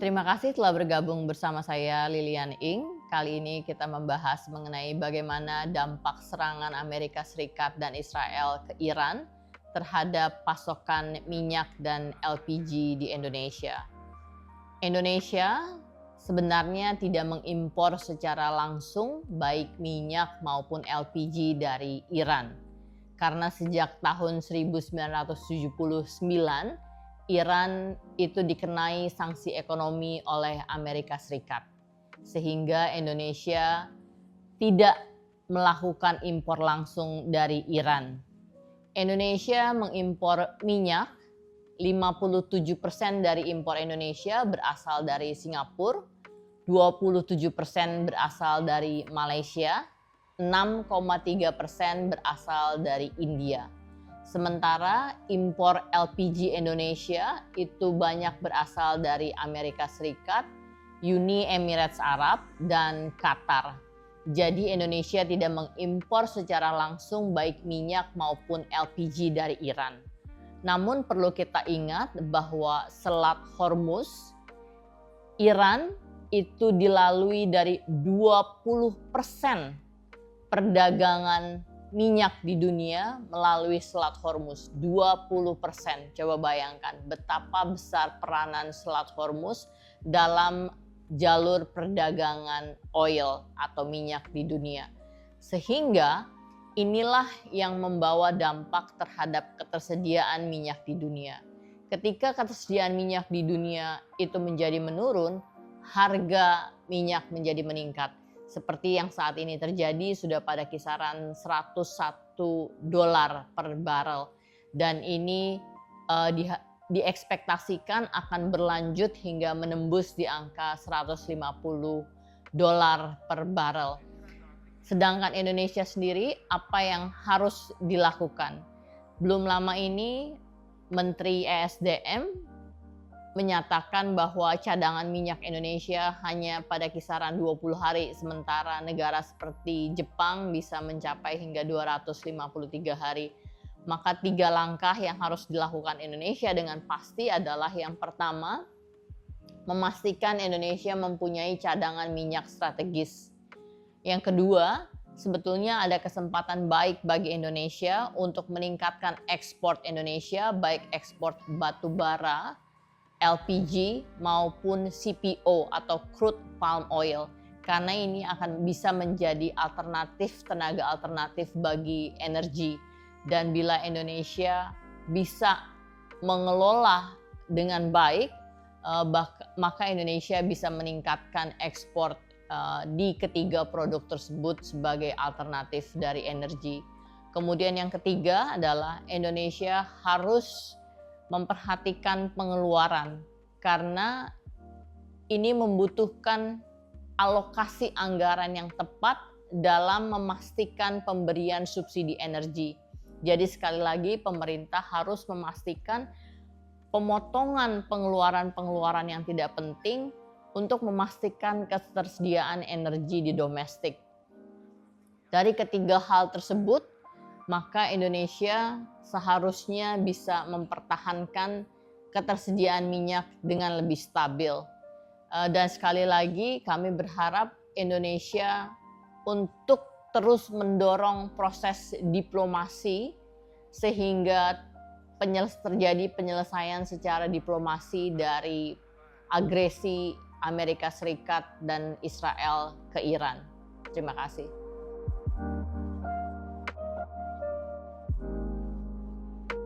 Terima kasih telah bergabung bersama saya Lilian Ing. Kali ini kita membahas mengenai bagaimana dampak serangan Amerika Serikat dan Israel ke Iran terhadap pasokan minyak dan LPG di Indonesia. Indonesia sebenarnya tidak mengimpor secara langsung baik minyak maupun LPG dari Iran. Karena sejak tahun 1979 Iran itu dikenai sanksi ekonomi oleh Amerika Serikat, sehingga Indonesia tidak melakukan impor langsung dari Iran. Indonesia mengimpor minyak, 57% dari impor Indonesia berasal dari Singapura, 27% berasal dari Malaysia, 6,3% berasal dari India. Sementara impor LPG Indonesia itu banyak berasal dari Amerika Serikat, Uni Emirat Arab, dan Qatar. Jadi Indonesia tidak mengimpor secara langsung baik minyak maupun LPG dari Iran. Namun perlu kita ingat bahwa Selat Hormuz, Iran itu dilalui dari 20% perdagangan minyak di dunia melalui Selat Hormuz, 20%. Coba bayangkan betapa besar peranan Selat Hormuz dalam jalur perdagangan oil atau minyak di dunia. Sehingga inilah yang membawa dampak terhadap ketersediaan minyak di dunia. Ketika ketersediaan minyak di dunia itu menjadi menurun, harga minyak menjadi meningkat. Seperti yang saat ini terjadi sudah pada kisaran $101 per barrel. Dan ini diekspektasikan akan berlanjut hingga menembus di angka $150 per barrel. Sedangkan Indonesia sendiri apa yang harus dilakukan? Belum lama ini Menteri ESDM menyatakan bahwa cadangan minyak Indonesia hanya pada kisaran 20 hari, sementara negara seperti Jepang bisa mencapai hingga 253 hari. Maka 3 langkah yang harus dilakukan Indonesia dengan pasti adalah yang pertama, memastikan Indonesia mempunyai cadangan minyak strategis. Yang kedua, sebetulnya ada kesempatan baik bagi Indonesia untuk meningkatkan ekspor Indonesia, baik ekspor batu bara, LPG maupun CPO atau crude palm oil, karena ini akan bisa menjadi tenaga alternatif bagi energi. Dan bila Indonesia bisa mengelola dengan baik, maka Indonesia bisa meningkatkan ekspor di ketiga produk tersebut sebagai alternatif dari energi. Kemudian yang ketiga adalah Indonesia harus memperhatikan pengeluaran, karena ini membutuhkan alokasi anggaran yang tepat dalam memastikan pemberian subsidi energi. Jadi sekali lagi pemerintah harus memastikan pemotongan pengeluaran-pengeluaran yang tidak penting untuk memastikan ketersediaan energi di domestik. Dari ketiga hal tersebut, maka Indonesia seharusnya bisa mempertahankan ketersediaan minyak dengan lebih stabil. Dan sekali lagi kami berharap Indonesia untuk terus mendorong proses diplomasi sehingga terjadi penyelesaian secara diplomasi dari agresi Amerika Serikat dan Israel ke Iran. Terima kasih.